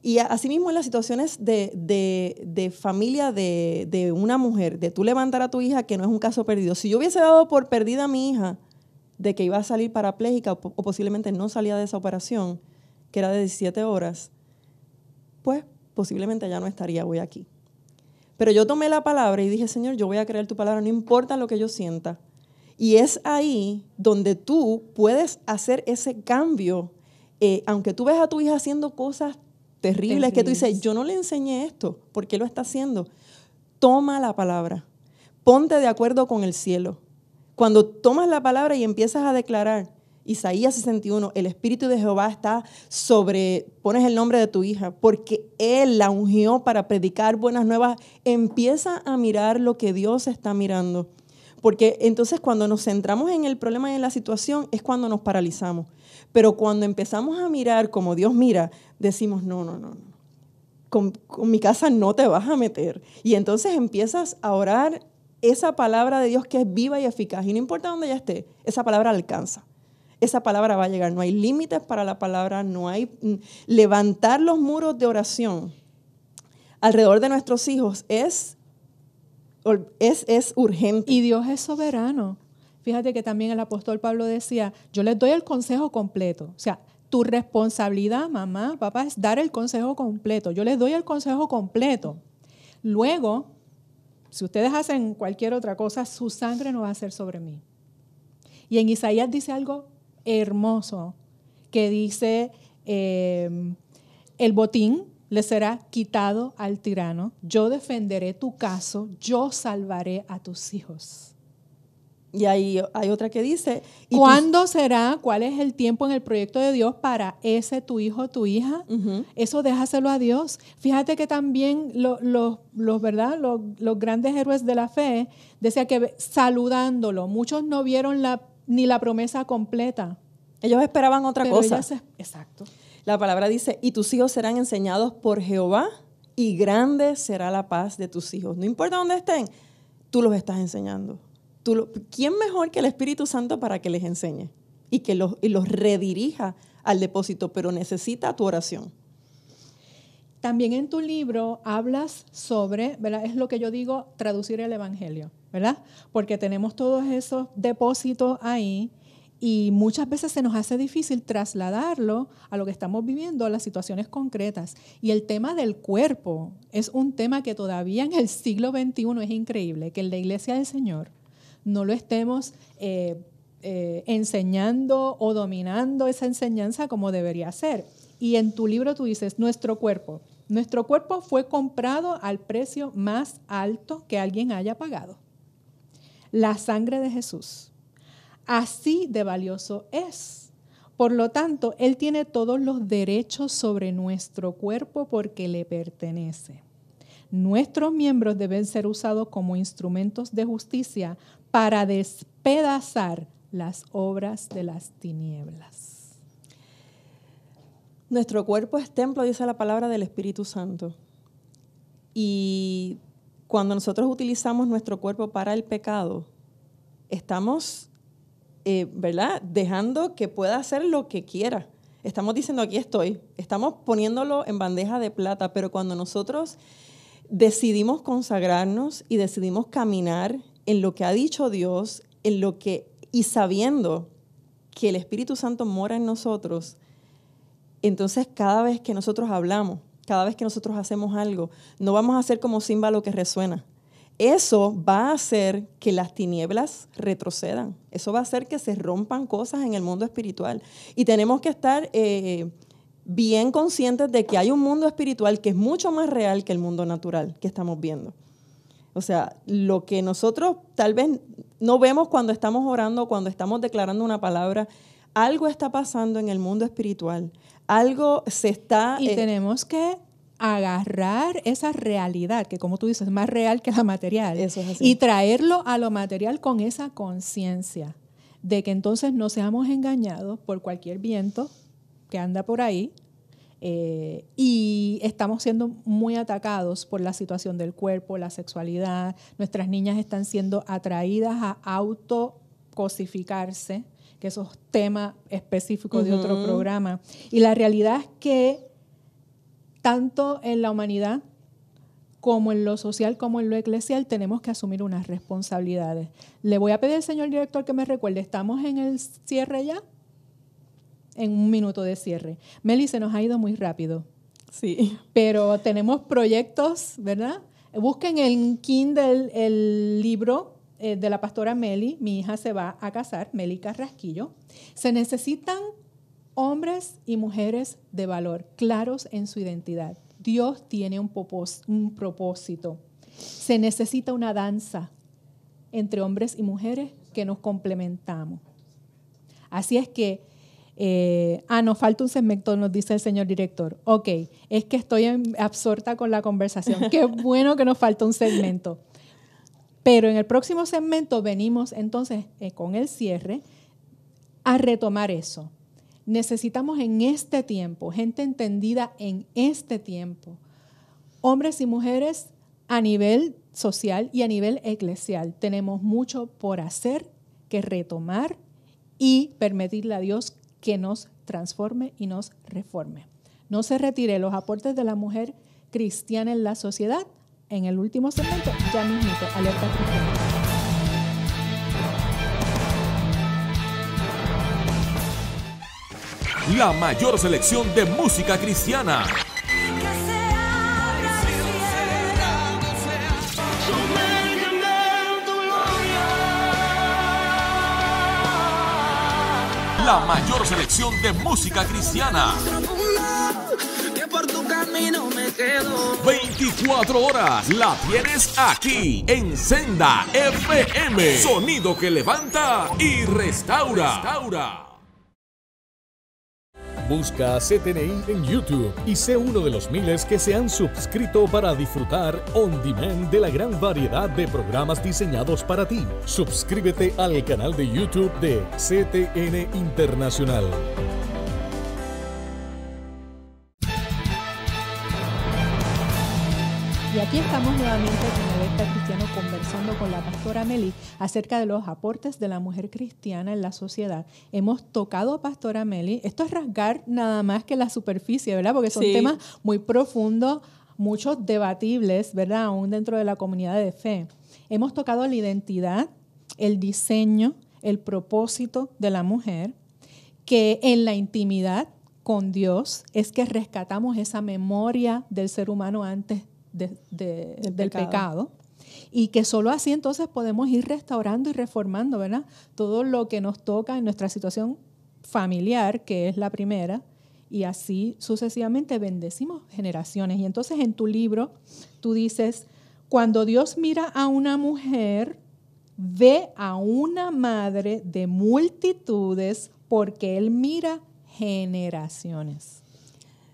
Y asimismo en las situaciones de familia de una mujer, de tú levantar a tu hija, que no es un caso perdido. Si yo hubiese dado por perdida a mi hija de que iba a salir parapléjica o posiblemente no salía de esa operación, que era de 17 horas, pues posiblemente ya no estaría hoy aquí. Pero yo tomé la palabra y dije, Señor, yo voy a creer tu palabra, no importa lo que yo sienta. Y es ahí donde tú puedes hacer ese cambio, aunque tú ves a tu hija haciendo cosas terribles, que tú dices, yo no le enseñé esto, ¿por qué lo está haciendo? Toma la palabra, ponte de acuerdo con el cielo. Cuando tomas la palabra y empiezas a declarar, Isaías 61, el Espíritu de Jehová está pones el nombre de tu hija, porque Él la ungió para predicar buenas nuevas, empieza a mirar lo que Dios está mirando. Porque entonces cuando nos centramos en el problema y en la situación es cuando nos paralizamos. Pero cuando empezamos a mirar como Dios mira, decimos, no. Con mi casa no te vas a meter. Y entonces empiezas a orar esa palabra de Dios que es viva y eficaz. Y no importa dónde ella esté, esa palabra alcanza. Esa palabra va a llegar. No hay límites para la palabra, no hay... Levantar los muros de oración alrededor de nuestros hijos es urgente. Y Dios es soberano. Fíjate que también el apóstol Pablo decía, yo les doy el consejo completo. O sea, tu responsabilidad, mamá, papá, es dar el consejo completo. Yo les doy el consejo completo. Luego, si ustedes hacen cualquier otra cosa, su sangre no va a ser sobre mí. Y en Isaías dice algo hermoso, que dice, el botín le será quitado al tirano, yo defenderé tu caso, yo salvaré a tus hijos. Y ahí hay otra que dice... ¿Cuándo será? ¿Cuál es el tiempo en el proyecto de Dios para ese tu hijo, tu hija? Eso déjaselo a Dios. Fíjate que también los grandes héroes de la fe decía que saludándolo, muchos no vieron ni la promesa completa. Ellos esperaban otra cosa. Exacto. La palabra dice, y tus hijos serán enseñados por Jehová, y grande será la paz de tus hijos. No importa dónde estén, tú los estás enseñando. ¿Quién mejor que el Espíritu Santo para que les enseñe y que los redirija al depósito? Pero necesita tu oración. También en tu libro hablas sobre, ¿verdad? Es lo que yo digo, traducir el Evangelio, ¿verdad? Porque tenemos todos esos depósitos ahí y muchas veces se nos hace difícil trasladarlo a lo que estamos viviendo, a las situaciones concretas. Y el tema del cuerpo es un tema que todavía en el siglo XXI es increíble, que en la Iglesia del Señor no lo estemos enseñando o dominando esa enseñanza como debería ser. Y en tu libro tú dices, nuestro cuerpo fue comprado al precio más alto que alguien haya pagado. La sangre de Jesús. Así de valioso es. Por lo tanto, Él tiene todos los derechos sobre nuestro cuerpo porque le pertenece. Nuestros miembros deben ser usados como instrumentos de justicia para despedazar las obras de las tinieblas. Nuestro cuerpo es templo, dice la palabra, del Espíritu Santo. Y cuando nosotros utilizamos nuestro cuerpo para el pecado, estamos, ¿verdad?, dejando que pueda hacer lo que quiera. Estamos diciendo, aquí estoy. Estamos poniéndolo en bandeja de plata, pero cuando nosotros decidimos consagrarnos y decidimos caminar en lo que ha dicho Dios, y sabiendo que el Espíritu Santo mora en nosotros, entonces cada vez que nosotros hablamos, cada vez que nosotros hacemos algo, no vamos a hacer como címbalo que resuena. Eso va a hacer que las tinieblas retrocedan. Eso va a hacer que se rompan cosas en el mundo espiritual. Y tenemos que estar bien conscientes de que hay un mundo espiritual que es mucho más real que el mundo natural que estamos viendo. O sea, lo que nosotros tal vez no vemos cuando estamos orando, cuando estamos declarando una palabra, algo está pasando en el mundo espiritual. Algo se está... Y tenemos que agarrar esa realidad, que como tú dices, es más real que la material. Eso es así. Y traerlo a lo material con esa conciencia de que entonces no seamos engañados por cualquier viento que anda por ahí, y estamos siendo muy atacados por la situación del cuerpo, la sexualidad. Nuestras niñas están siendo atraídas a autocosificarse, que eso es tema específico de otro programa. Y la realidad es que tanto en la humanidad como en lo social, como en lo eclesial, tenemos que asumir unas responsabilidades. Le voy a pedir al señor director que me recuerde, ¿estamos en el cierre ya? En un minuto de cierre. Meli, se nos ha ido muy rápido. Sí. Pero tenemos proyectos, ¿verdad? Busquen en Kindle el libro de la pastora Meli. Mi hija se va a casar, Meli Carrasquillo. Se necesitan hombres y mujeres de valor, claros en su identidad. Dios tiene un propósito. Se necesita una danza entre hombres y mujeres que nos complementamos. Así es que nos falta un segmento, nos dice el señor director. Ok, es que estoy absorta con la conversación. Qué bueno que nos falta un segmento. Pero en el próximo segmento venimos entonces con el cierre a retomar eso. Necesitamos en este tiempo, gente entendida en este tiempo, hombres y mujeres a nivel social y a nivel eclesial. Tenemos mucho por hacer, que retomar y permitirle a Dios que nos transforme y nos reforme. No se retire los aportes de la mujer cristiana en la sociedad. En el último segmento, ya mismito, Alerta Cristiana. La mayor selección de música cristiana. La mayor selección de música cristiana. Que por tu camino me quedo. 24 horas la tienes aquí en Senda FM. Sonido que levanta y restaura. Busca CTNI en YouTube y sé uno de los miles que se han suscrito para disfrutar on demand de la gran variedad de programas diseñados para ti. Suscríbete al canal de YouTube de CTN Internacional. Y aquí estamos nuevamente con Electa Cristiano conversando con la pastora Meli acerca de los aportes de la mujer cristiana en la sociedad. Hemos tocado, pastora Meli, esto es rasgar nada más que la superficie, ¿verdad? Porque son temas muy profundos, muchos debatibles, ¿verdad? Aún dentro de la comunidad de fe. Hemos tocado la identidad, el diseño, el propósito de la mujer, que en la intimidad con Dios es que rescatamos esa memoria del ser humano antes del pecado, y que solo así entonces podemos ir restaurando y reformando, ¿verdad? Todo lo que nos toca en nuestra situación familiar, que es la primera, y así sucesivamente bendecimos generaciones. Y entonces en tu libro tú dices, cuando Dios mira a una mujer, ve a una madre de multitudes porque Él mira generaciones.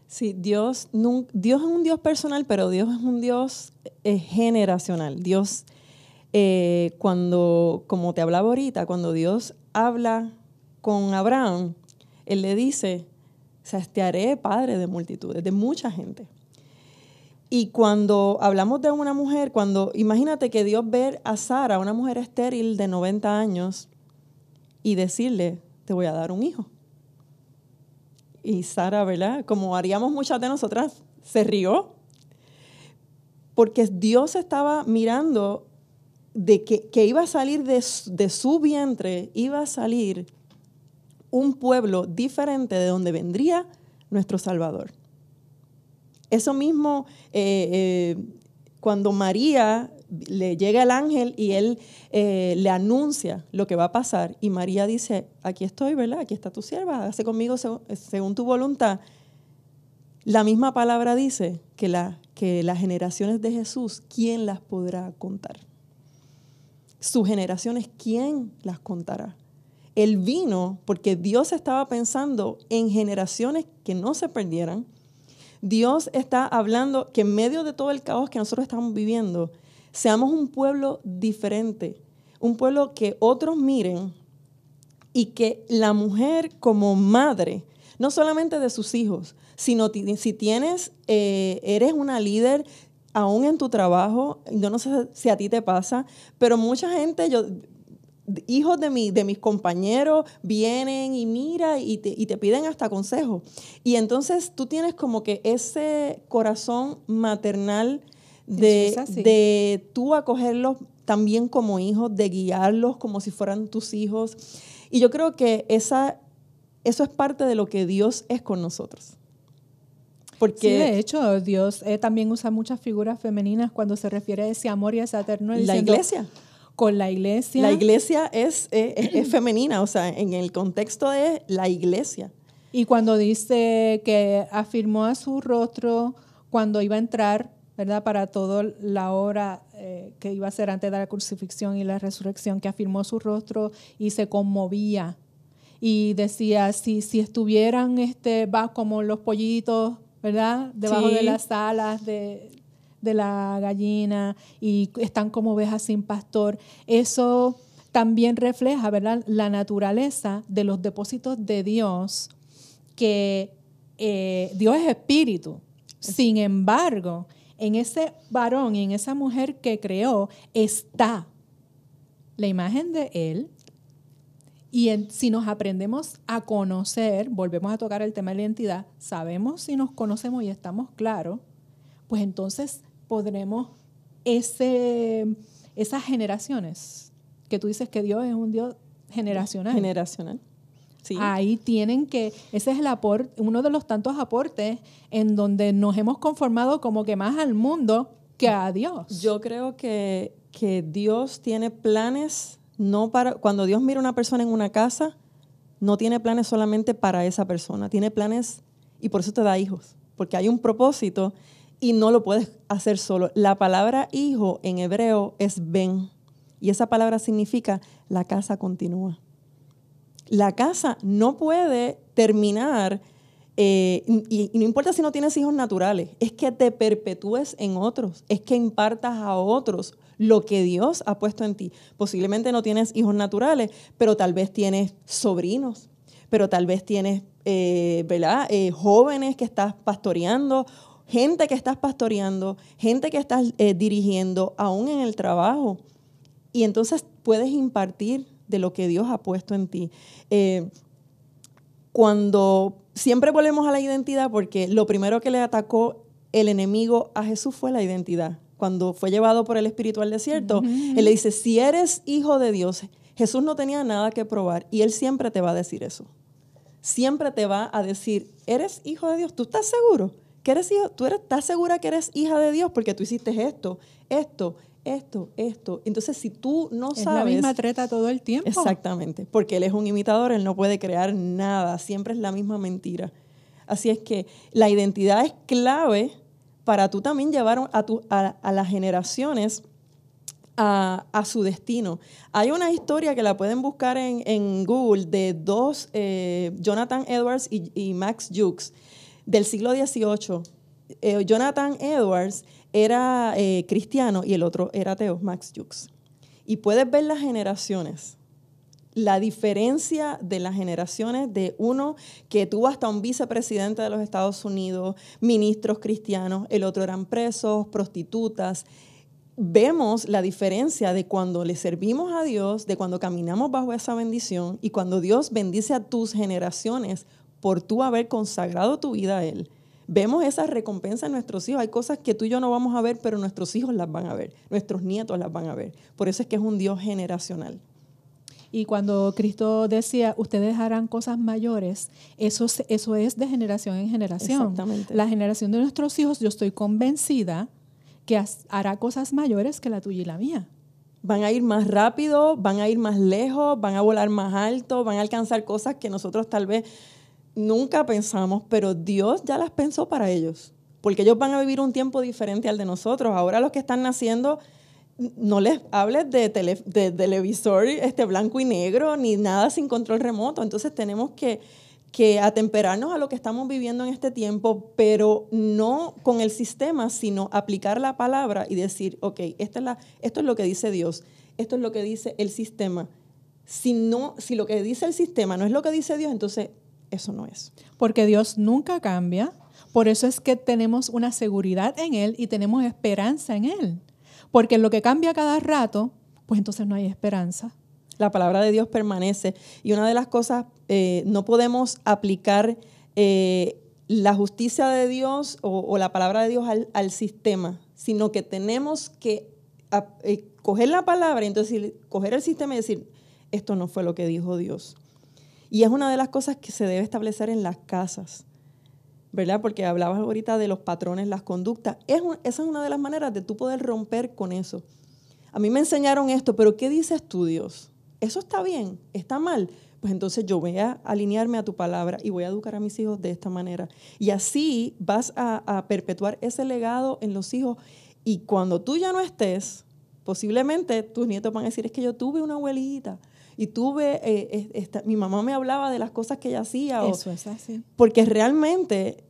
Sí, Dios es un Dios personal, pero Dios es un Dios generacional. Dios, como te hablaba ahorita, cuando Dios habla con Abraham, Él le dice, o sea, te haré padre de multitudes, de mucha gente. Y cuando hablamos de una mujer, imagínate que Dios ve a Sara, una mujer estéril de 90 años, y decirle, te voy a dar un hijo. Y Sara, ¿verdad? Como haríamos muchas de nosotras, se rió. Porque Dios estaba mirando de que iba a salir de su vientre, iba a salir un pueblo diferente de donde vendría nuestro Salvador. Eso mismo, cuando María le llega el ángel y él le anuncia lo que va a pasar, y María dice, aquí estoy, ¿verdad? Aquí está tu sierva, hágase conmigo según tu voluntad. La misma palabra dice que las generaciones de Jesús, ¿quién las podrá contar? Sus generaciones, ¿quién las contará? Él vino porque Dios estaba pensando en generaciones que no se perdieran. Dios está hablando que en medio de todo el caos que nosotros estamos viviendo, seamos un pueblo diferente, un pueblo que otros miren, y que la mujer como madre, no solamente de sus hijos, sino si eres una líder aún en tu trabajo, yo no sé si a ti te pasa, pero mucha gente, hijos de mis compañeros vienen y mira y te piden hasta consejo. Y entonces tú tienes como que ese corazón maternal de tú acogerlos también como hijos, de guiarlos como si fueran tus hijos. Y yo creo que eso es parte de lo que Dios es con nosotros. Porque sí, de hecho, Dios también usa muchas figuras femeninas cuando se refiere a ese amor y a esa ternura. La iglesia. Con la iglesia. La iglesia es femenina, o sea, en el contexto de la iglesia. Y cuando dice que afirmó a su rostro cuando iba a entrar, ¿verdad? Para toda la hora que iba a ser antes de la crucifixión y la resurrección, que afirmó su rostro y se conmovía. Y decía, si estuvieran como los pollitos, ¿verdad? Debajo de las alas de la gallina y están como ovejas sin pastor. Eso también refleja, ¿verdad?, la naturaleza de los depósitos de Dios, que Dios es espíritu. Sin embargo, en ese varón y en esa mujer que creó está la imagen de Él. Y si nos aprendemos a conocer, volvemos a tocar el tema de la identidad, sabemos si nos conocemos y estamos claros, pues entonces podremos esas generaciones, que tú dices que Dios es un Dios generacional. Generacional, sí. Ahí ese es el aporte, uno de los tantos aportes en donde nos hemos conformado como que más al mundo que a Dios. Yo creo que Dios tiene planes, no para, cuando Dios mira a una persona en una casa, no tiene planes solamente para esa persona, tiene planes y por eso te da hijos, porque hay un propósito y no lo puedes hacer solo. La palabra hijo en hebreo es ben y esa palabra significa la casa continúa. La casa no puede terminar y no importa si no tienes hijos naturales, es que te perpetúes en otros, es que impartas a otros lo que Dios ha puesto en ti. Posiblemente no tienes hijos naturales, pero tal vez tienes sobrinos, pero tal vez tienes jóvenes que estás pastoreando, gente que estás pastoreando, gente que estás dirigiendo, aún en el trabajo. Y entonces puedes impartir de lo que Dios ha puesto en ti. Cuando siempre volvemos a la identidad, porque lo primero que le atacó el enemigo a Jesús fue la identidad. Cuando fue llevado por el Espíritu al desierto, Él le dice, si eres hijo de Dios, Jesús no tenía nada que probar y Él siempre te va a decir eso. Siempre te va a decir, ¿eres hijo de Dios? ¿Tú estás seguro que eres hijo? ¿Estás segura que eres hija de Dios? Porque tú hiciste esto. Entonces, si tú no sabes... Es la misma treta todo el tiempo. Exactamente, porque Él es un imitador, Él no puede crear nada, siempre es la misma mentira. Así es que la identidad es clave para tú también llevar a las generaciones a su destino. Hay una historia que la pueden buscar en Google de dos, Jonathan Edwards y Max Jukes, del siglo XVIII. Jonathan Edwards era cristiano y el otro era ateo, Max Jukes. Y puedes ver las generaciones, la diferencia de las generaciones de uno que tuvo hasta un vicepresidente de los Estados Unidos, ministros cristianos, el otro eran presos, prostitutas. Vemos la diferencia de cuando le servimos a Dios, de cuando caminamos bajo esa bendición y cuando Dios bendice a tus generaciones por tú haber consagrado tu vida a Él. Vemos esa recompensa en nuestros hijos. Hay cosas que tú y yo no vamos a ver, pero nuestros hijos las van a ver, nuestros nietos las van a ver. Por eso es que es un Dios generacional. Y cuando Cristo decía, ustedes harán cosas mayores, eso es de generación en generación. Exactamente. La generación de nuestros hijos, yo estoy convencida que hará cosas mayores que la tuya y la mía. Van a ir más rápido, van a ir más lejos, van a volar más alto, van a alcanzar cosas que nosotros tal vez nunca pensamos, pero Dios ya las pensó para ellos, porque ellos van a vivir un tiempo diferente al de nosotros. Ahora los que están naciendo, no les hables de televisor blanco y negro, ni nada sin control remoto. Entonces tenemos que atemperarnos a lo que estamos viviendo en este tiempo, pero no con el sistema, sino aplicar la palabra y decir, ok, esto es lo que dice Dios, esto es lo que dice el sistema. Si lo que dice el sistema no es lo que dice Dios, entonces eso no es. Porque Dios nunca cambia, por eso es que tenemos una seguridad en Él y tenemos esperanza en Él. Porque lo que cambia cada rato, pues entonces no hay esperanza. La palabra de Dios permanece. Y una de las cosas, no podemos aplicar la justicia de Dios o la palabra de Dios al sistema, sino que tenemos que coger la palabra y entonces coger el sistema y decir, esto no fue lo que dijo Dios. Y es una de las cosas que se debe establecer en las casas, ¿verdad? Porque hablabas ahorita de los patrones, las conductas. Esa es una de las maneras de tú poder romper con eso. A mí me enseñaron esto, pero ¿qué dices tú, Dios? ¿Eso está bien? ¿Está mal? Pues entonces yo voy a alinearme a tu palabra y voy a educar a mis hijos de esta manera. Y así vas a perpetuar ese legado en los hijos. Y cuando tú ya no estés, posiblemente tus nietos van a decir, es que yo tuve una abuelita y mi mamá me hablaba de las cosas que ella hacía. Eso es así. Porque realmente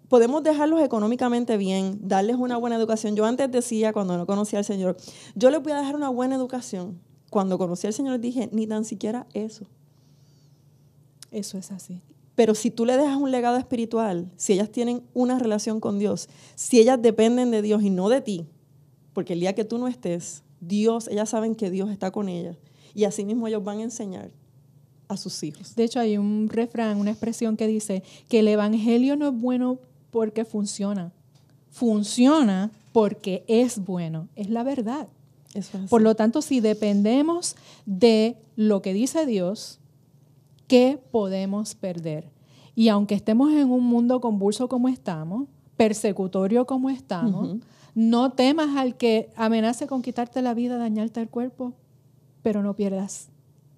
podemos dejarlos económicamente bien, darles una buena educación. Yo antes decía, cuando no conocía al Señor, yo les voy a dejar una buena educación. Cuando conocí al Señor dije, ni tan siquiera eso. Eso es así. Pero si tú le dejas un legado espiritual, si ellas tienen una relación con Dios, si ellas dependen de Dios y no de ti, porque el día que tú no estés, ellas saben que Dios está con ellas. Y así mismo ellos van a enseñar a sus hijos. De hecho, hay un refrán, una expresión que dice que el evangelio no es bueno porque funciona. Funciona porque es bueno. Es la verdad. Eso es así. Por lo tanto, si dependemos de lo que dice Dios, ¿qué podemos perder? Y aunque estemos en un mundo convulso como estamos, persecutorio como estamos, no temas al que amenace con quitarte la vida, dañarte el cuerpo, pero no pierdas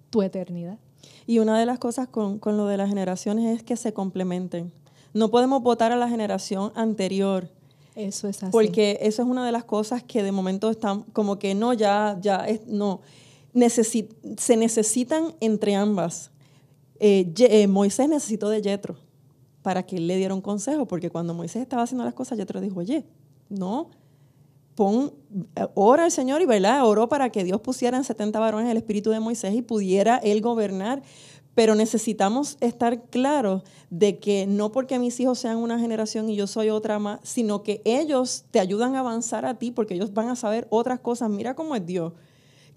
tu eternidad. Y una de las cosas con lo de las generaciones es que se complementen. No podemos votar a la generación anterior. Eso es así. Porque eso es una de las cosas que de momento están como que no, no. Se necesitan entre ambas. Moisés necesitó de Yetro para que él le diera un consejo, porque cuando Moisés estaba haciendo las cosas, Yetro dijo, oye, no, ora al Señor, y ¿verdad? Oró para que Dios pusiera en 70 varones el espíritu de Moisés y pudiera él gobernar. Pero necesitamos estar claros de que no porque mis hijos sean una generación y yo soy otra más, sino que ellos te ayudan a avanzar a ti, porque ellos van a saber otras cosas. Mira cómo es Dios,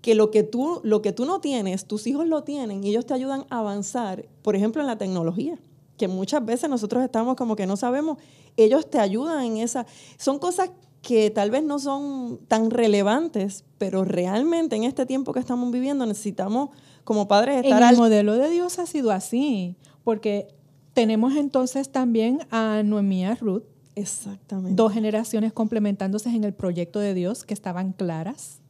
que lo que tú no tienes, tus hijos lo tienen y ellos te ayudan a avanzar, por ejemplo, en la tecnología, que muchas veces nosotros estamos como que no sabemos, ellos te ayudan en esa. Son cosas que tal vez no son tan relevantes, pero realmente en este tiempo que estamos viviendo necesitamos como padres estar el modelo de Dios ha sido así, porque tenemos entonces también a Noemí y a Ruth. Exactamente. 2 generaciones complementándose en el proyecto de Dios que estaban claras.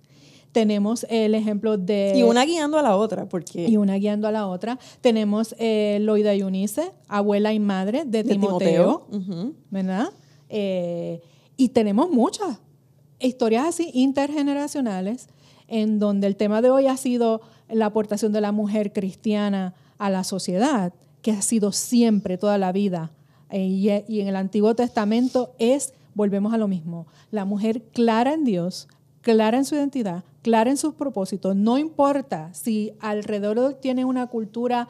Tenemos el ejemplo de... Y una guiando a la otra. Y una guiando a la otra. Tenemos Loida y Eunice, abuela y madre de Timoteo. Uh-huh. ¿Verdad? Y tenemos muchas historias así intergeneracionales en donde el tema de hoy ha sido la aportación de la mujer cristiana a la sociedad, que ha sido siempre, toda la vida. Y en el Antiguo Testamento volvemos a lo mismo, la mujer clara en Dios, clara en su identidad, clara en sus propósitos. No importa si alrededor tiene una cultura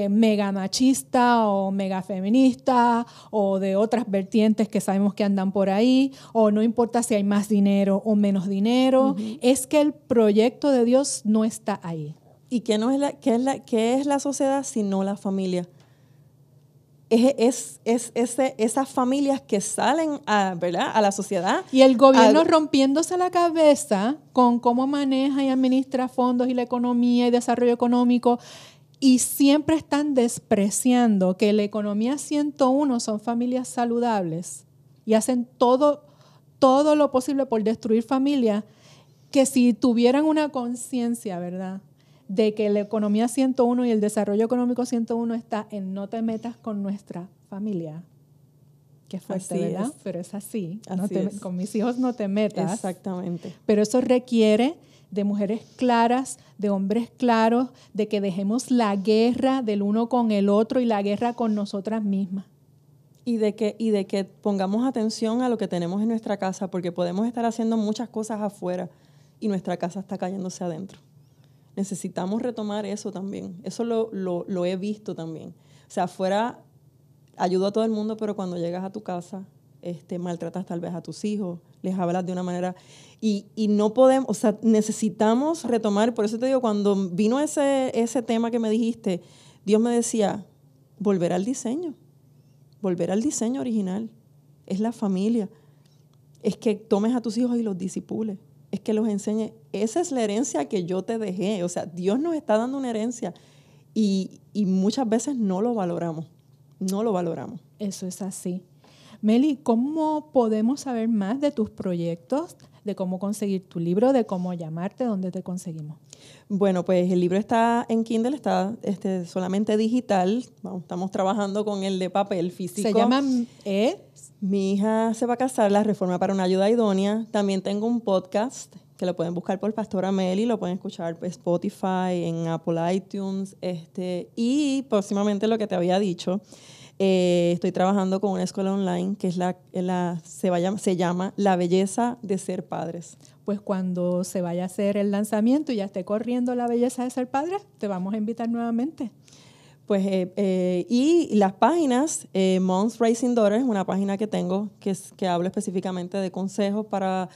mega machista o mega feminista o de otras vertientes que sabemos que andan por ahí, o no importa si hay más dinero o menos dinero, es que el proyecto de Dios no está ahí. ¿Y qué es la sociedad sino la familia? Esas familias que salen ¿verdad? A la sociedad. Y el gobierno rompiéndose la cabeza con cómo maneja y administra fondos y la economía y desarrollo económico. Y siempre están despreciando que la economía 101 son familias saludables y hacen todo lo posible por destruir familias que si tuvieran una conciencia, ¿verdad?, de que la economía 101 y el desarrollo económico 101 está en no te metas con nuestra familia. Qué fuerte, así ¿verdad? Es. Pero es así. Es. Con mis hijos no te metas. Exactamente. Pero eso requiere de mujeres claras, de hombres claros, de que dejemos la guerra del uno con el otro y la guerra con nosotras mismas. Y de que pongamos atención a lo que tenemos en nuestra casa, porque podemos estar haciendo muchas cosas afuera y nuestra casa está cayéndose adentro. Necesitamos retomar eso también. Eso lo he visto también. O sea, afuera ayudo a todo el mundo, pero cuando llegas a tu casa, maltratas tal vez a tus hijos, les hablas de una manera y no podemos, o sea, necesitamos retomar. Por eso te digo, cuando vino ese tema que me dijiste, Dios me decía, volver al diseño original. Es la familia. Es que tomes a tus hijos y los disipules. Es que los enseñes. Esa es la herencia que yo te dejé. O sea, Dios nos está dando una herencia y muchas veces no lo valoramos. No lo valoramos. Eso es así. Meli, ¿cómo podemos saber más de tus proyectos, de cómo conseguir tu libro, de cómo llamarte, dónde te conseguimos? Bueno, pues el libro está en Kindle, está solamente digital. Estamos trabajando con el de papel físico. Se llama Mi hija se va a casar, la reforma para una ayuda idónea. También tengo un podcast que lo pueden buscar por Pastora Meli, lo pueden escuchar por Spotify, en Apple iTunes, y próximamente lo que te había dicho. Estoy trabajando con una escuela online que se llama La Belleza de Ser Padres. Pues cuando se vaya a hacer el lanzamiento y ya esté corriendo La Belleza de Ser Padres, te vamos a invitar nuevamente. Pues, y las páginas, Moms Raising Daughters, una página que tengo que habla específicamente de consejos para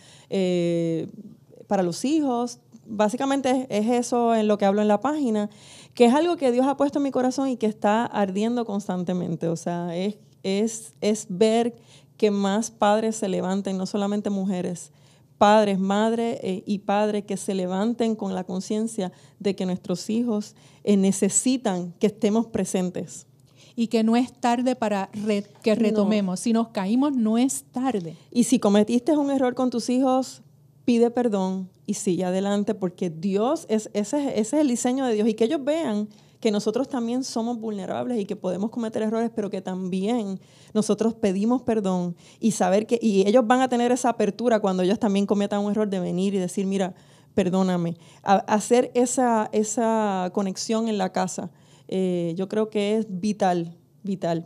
los hijos. Básicamente es eso en lo que hablo en la página, que es algo que Dios ha puesto en mi corazón y que está ardiendo constantemente. O sea, es ver que más padres se levanten, no solamente mujeres, padres, madres y padres que se levanten con la conciencia de que nuestros hijos necesitan que estemos presentes. Y que no es tarde para que retomemos. No. Si nos caímos, no es tarde. Y si cometiste un error con tus hijos, pide perdón y sigue adelante, porque Dios, ese es el diseño de Dios. Y que ellos vean que nosotros también somos vulnerables y que podemos cometer errores, pero que también nosotros pedimos perdón y saber que, y ellos van a tener esa apertura cuando ellos también cometan un error de venir y decir, mira, perdóname. Hacer esa conexión en la casa, yo creo que es vital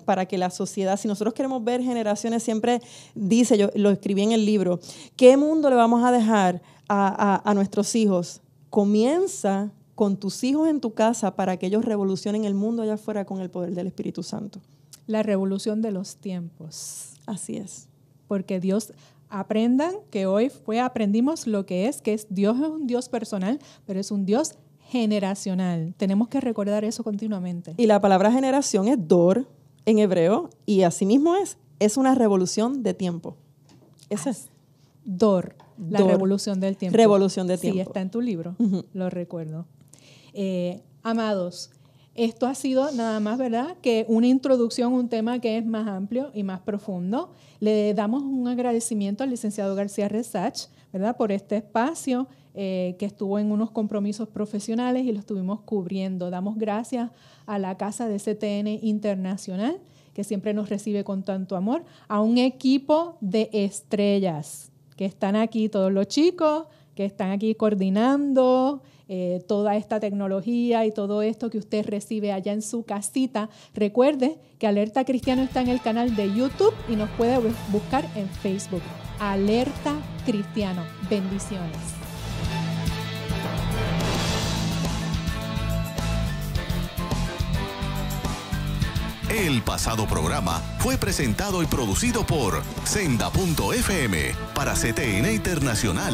para que la sociedad, si nosotros queremos ver generaciones, siempre dice, yo lo escribí en el libro, ¿qué mundo le vamos a dejar a nuestros hijos? Comienza con tus hijos en tu casa para que ellos revolucionen el mundo allá afuera con el poder del Espíritu Santo. La revolución de los tiempos. Así es. Porque Dios, aprendan que hoy aprendimos lo que es Dios es un Dios personal, pero es un Dios generacional. Tenemos que recordar eso continuamente. Y la palabra generación es dor en hebreo y así mismo es una revolución de tiempo. Ese es. Dor, la revolución del tiempo. Revolución de tiempo. Sí, está en tu libro, lo recuerdo. Amados, esto ha sido nada más, ¿verdad?, que una introducción, un tema que es más amplio y más profundo. Le damos un agradecimiento al licenciado García Resach, ¿verdad?, por este espacio que estuvo en unos compromisos profesionales y lo estuvimos cubriendo. Damos gracias a la Casa de CTN Internacional, que siempre nos recibe con tanto amor, a un equipo de estrellas que están aquí, todos los chicos que están aquí coordinando toda esta tecnología y todo esto que usted recibe allá en su casita. Recuerde que Alerta Cristiano está en el canal de YouTube y nos puede buscar en Facebook. Alerta Cristiano. Bendiciones. El pasado programa fue presentado y producido por Senda.fm para CTN Internacional.